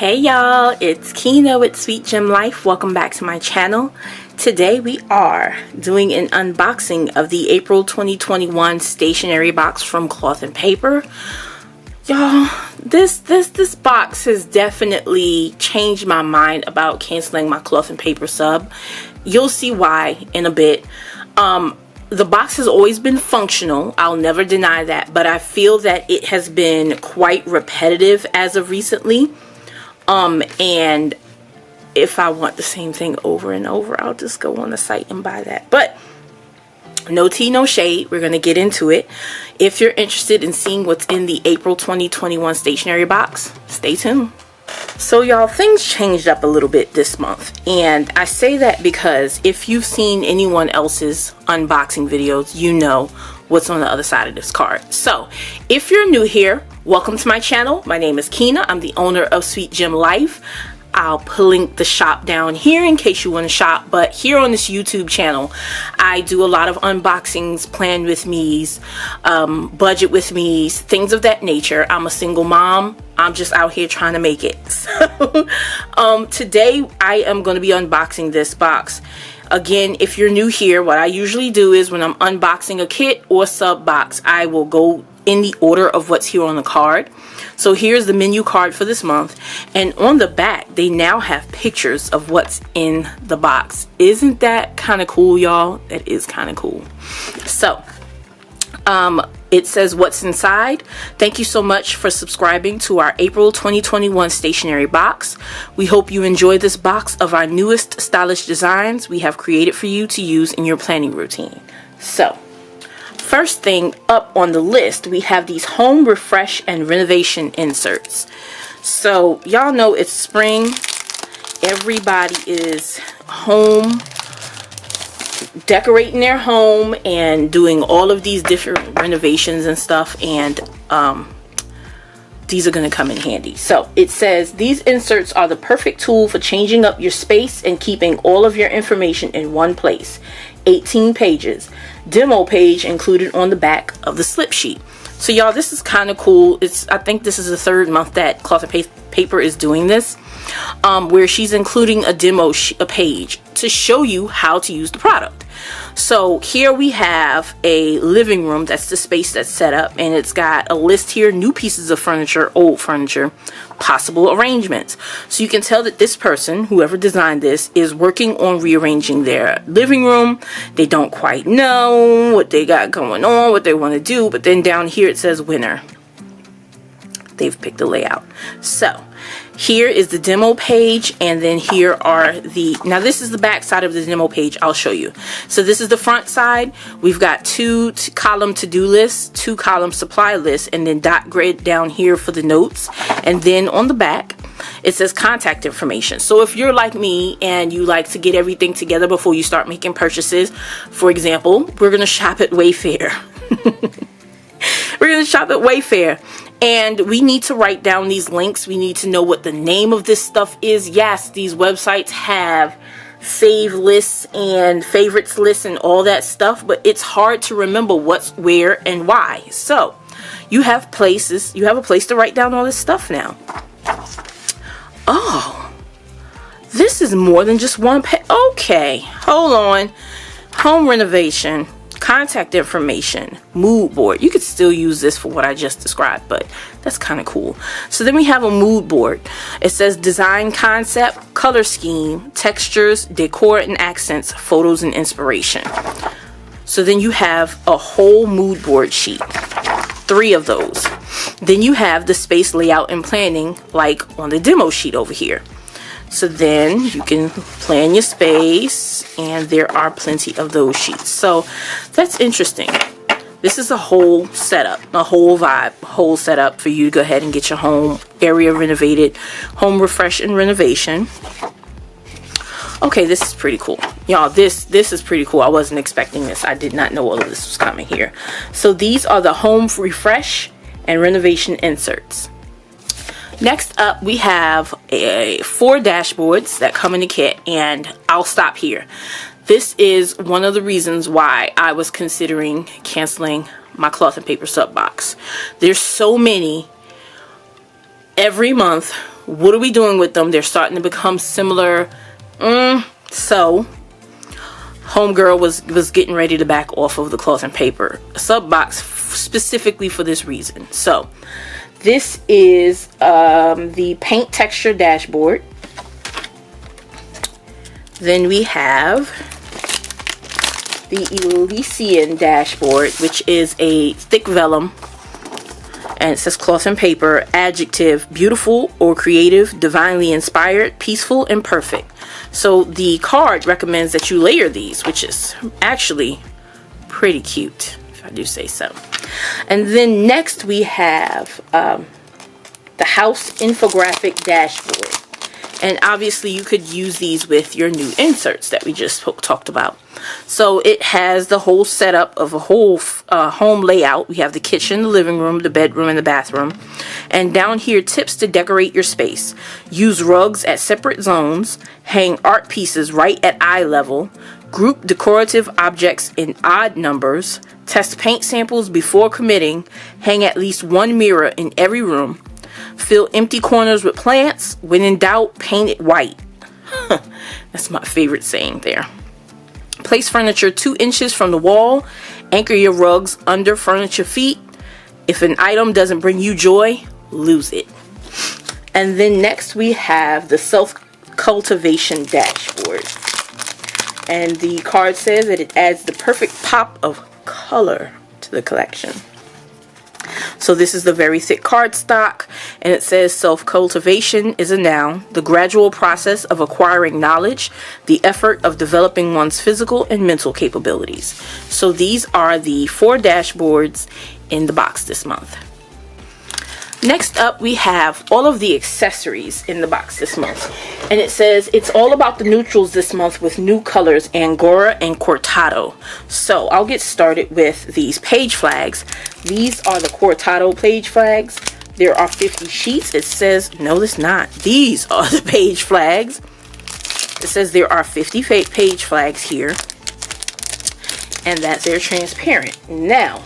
Hey y'all, it's Kina with SweetGemLife. Welcome back to my channel. Today we are doing an unboxing of the April 2021 stationery box from Cloth and Paper. Y'all, this box has definitely changed my mind about canceling my Cloth and Paper sub. You'll see why in a bit. The box has always been functional, I'll never deny that, but I feel that it has been quite repetitive as of recently. And if I want the same thing over and over, I'll just go on the site and buy that. But no tea, no shade. We're going to get into it. If you're interested in seeing what's in the April 2021 stationery box, stay tuned. So y'all, things changed up a little bit this month, and I say that because if you've seen anyone else's unboxing videos, you know what's on the other side of this card. So if you're new here, welcome to my channel. My name is Kina. I'm the owner of SweetGemLife. I'll link the shop down here in case you want to shop, but here on this YouTube channel I do a lot of unboxings, plan with me's, budget with me's, things of that nature. I'm a single mom. I'm just out here trying to make it. So today I am going to be unboxing this box. Again, if you're new here, what I usually do is when I'm unboxing a kit or sub box, I will go in the order of what's here on the card. So here's the menu card for this month, and on the back they now have pictures of what's in the box. Isn't that kind of cool, y'all? That is kind of cool. So it says what's inside. Thank you so much for subscribing to our April 2021 stationery box. We hope you enjoy this box of our newest stylish designs we have created for you to use in your planning routine. So first thing up on the list, we have these home refresh and renovation inserts. So y'all know it's spring. Everybody is home, decorating their home and doing all of these different renovations and stuff, and these are going to come in handy. So it says these inserts are the perfect tool for changing up your space and keeping all of your information in one place. 18 pages. Demo page included on the back of the slip sheet. So y'all, this is kind of cool. I think this is the third month that Cloth and Paper is doing this, where she's including a demo page to show you how to use the product. So here we have a living room. That's the space that's set up, and it's got a list here: new pieces of furniture, old furniture, possible arrangements. So you can tell that this person, whoever designed this, is working on rearranging their living room. They don't quite know what they got going on, what they want to do, but then down here it says winner. They've picked the layout. So here is the demo page, and then here are now this is the back side of the demo page. I'll show you. So this is the front side. We've got two column to-do lists, 2 column supply lists, and then dot grid down here for the notes. And then on the back it says contact information. So if you're like me and you like to get everything together before you start making purchases, for example, we're gonna shop at Wayfair. We're gonna shop at Wayfair, and we need to write down these links. We need to know what the name of this stuff is. Yes, these websites have save lists and favorites lists and all that stuff, but it's hard to remember what's where and why. So you have a place to write down all this stuff now. Oh, this is more than just one page. Okay, hold on. Home renovation, contact information, mood board. You could still use this for what I just described, but that's kind of cool. So then we have a mood board. It says design concept, color scheme, textures, decor and accents, photos and inspiration. So then you have a whole mood board sheet, 3 of those. Then you have the space layout and planning, like on the demo sheet over here. So then you can plan your space, and there are plenty of those sheets. So that's interesting. This is a whole setup, a whole vibe, whole setup for you to go ahead and get your home area renovated, home refresh and renovation. Okay, this is pretty cool. Y'all, this is pretty cool. I wasn't expecting this. I did not know all of this was coming here. So these are the home refresh and renovation inserts. Next up, we have 4 dashboards that come in the kit, and I'll stop here. This is one of the reasons why I was considering canceling my Cloth and Paper sub box. There's so many. Every month what are we doing with them? They're starting to become similar. So homegirl was getting ready to back off of the cloth and paper sub box specifically for this reason. So this is the paint texture dashboard. Then we have the Elysian dashboard, which is a thick vellum, and it says cloth and paper, adjective, beautiful or creative, divinely inspired, peaceful, and perfect. So the card recommends that you layer these, which is actually pretty cute, if I do say so. And then next we have the house infographic dashboard. And obviously you could use these with your new inserts that we just talked about. So it has the whole setup of a whole home layout. We have the kitchen, the living room, the bedroom, and the bathroom. And down here, tips to decorate your space. Use rugs at separate zones. Hang art pieces right at eye level. Group decorative objects in odd numbers. Test paint samples before committing. Hang at least one mirror in every room. Fill empty corners with plants. When in doubt, paint it white. That's my favorite saying there. Place furniture 2 inches from the wall. Anchor your rugs under furniture feet. If an item doesn't bring you joy, lose it. And then next we have the self-cultivation dashboard. And the card says that it adds the perfect pop of color to the collection. So this is the very thick cardstock, and it says self-cultivation is a noun, the gradual process of acquiring knowledge, the effort of developing one's physical and mental capabilities. So these are the 4 dashboards in the box this month. Next up, we have all of the accessories in the box this month. And it says it's all about the neutrals this month with new colors, Angora and Cortado. So I'll get started with these page flags. These are the Cortado page flags. There are 50 sheets. It says, no, it's not. These are the page flags. It says there are 50 page flags here. And that they're transparent. Now,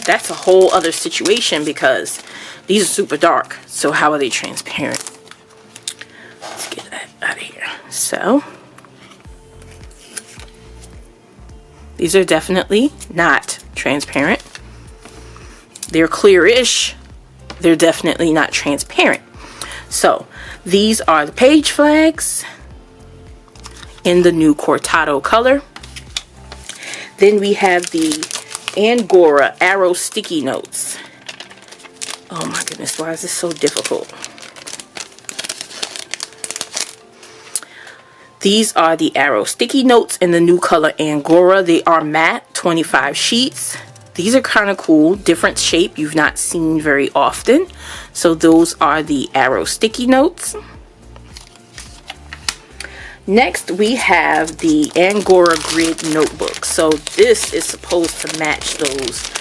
that's a whole other situation because these are super dark, so how are they transparent? Let's get that out of here. So, these are definitely not transparent. They're clearish. They're definitely not transparent. So, these are the page flags in the new Cortado color. Then we have the Angora Arrow Sticky Notes. Oh my goodness, why is this so difficult? These are the Arrow Sticky Notes in the new color Angora. They are matte, 25 sheets. These are kind of cool, different shape you've not seen very often. So those are the Arrow Sticky Notes. Next we have the Angora Grid Notebook. So this is supposed to match those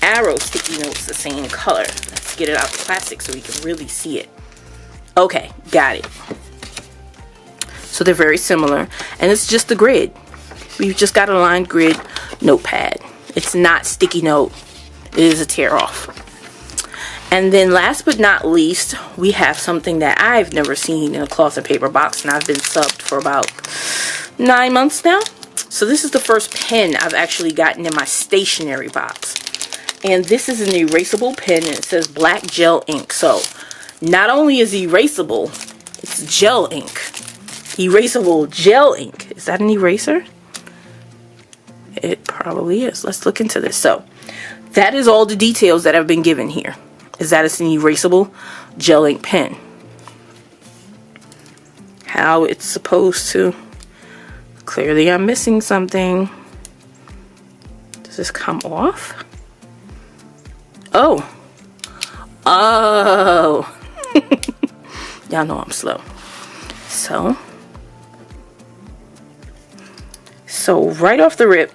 Arrow Sticky Notes the same color. Let's get it out the plastic so we can really see it. Okay, got it. So they're very similar, and it's just the grid. We've just got a lined grid notepad. It's not sticky note. It is a tear off. And then last but not least, we have something that I've never seen in a cloth and paper box, and I've been subbed for about 9 months now. So this is the first pen I've actually gotten in my stationery box. And this is an erasable pen, and it says black gel ink. So not only is erasable, it's gel ink. Erasable gel ink. Is that an eraser? It probably is. Let's look into this. So that is all the details that have been given here. Is that it's an erasable gel ink pen. How it's supposed to. Clearly I'm missing something. Does this come off? Oh. Oh. Y'all know I'm slow. So right off the rip,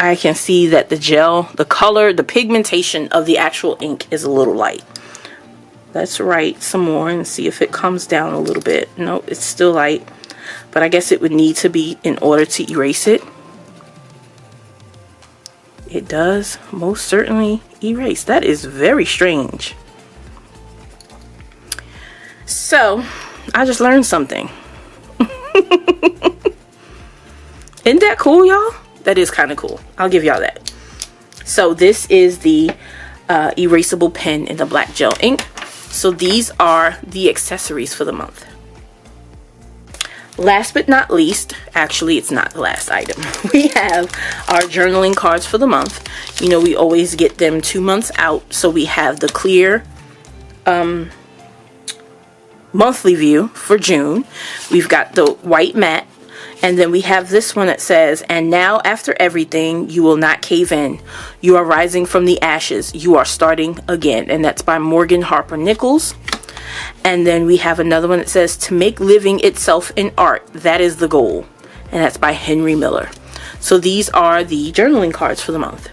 I can see that the gel, the color, the pigmentation of the actual ink is a little light. Let's write some more and see if it comes down a little bit. No, it's still light, but I guess it would need to be in order to erase it. It does most certainly erase. That is very strange. So I just learned something. Isn't that cool, y'all? That is kind of cool. I'll give y'all that. So this is the erasable pen in the black gel ink. So these are the accessories for the month. Last but not least, actually it's not the last item, we have our journaling cards for the month. You know, we always get them 2 months out. So we have the clear monthly view for June. We've got the white matte. And then we have this one that says, and now after everything, you will not cave in. You are rising from the ashes. You are starting again. And that's by Morgan Harper Nichols. And then we have another one that says, to make living itself an art, that is the goal. And that's by Henry Miller. So these are the journaling cards for the month.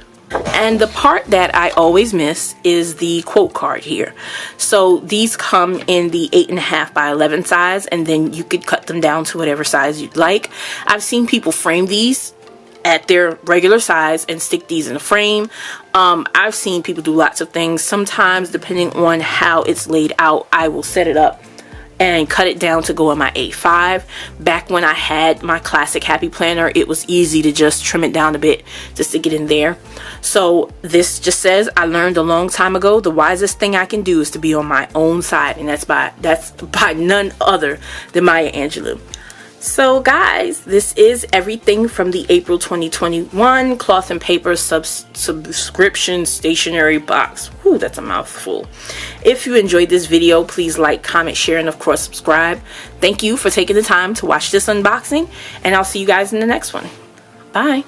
And the part that I always miss is the quote card here. So these come in the 8.5 by 11 size, and then you could cut them down to whatever size you'd like. I've seen people frame these at their regular size and stick these in a frame. I've seen people do lots of things. Sometimes, depending on how it's laid out, I will set it up and cut it down to go in my A5. Back when I had my classic Happy Planner, it was easy to just trim it down a bit to stick it in there. So this just says, I learned a long time ago, the wisest thing I can do is to be on my own side. And that's by none other than Maya Angelou. So guys, this is everything from the April 2021 Cloth and Paper subscription stationery box. Whew, that's a mouthful. If you enjoyed this video, please like, comment, share, and of course subscribe. Thank you for taking the time to watch this unboxing, and I'll see you guys in the next one. Bye.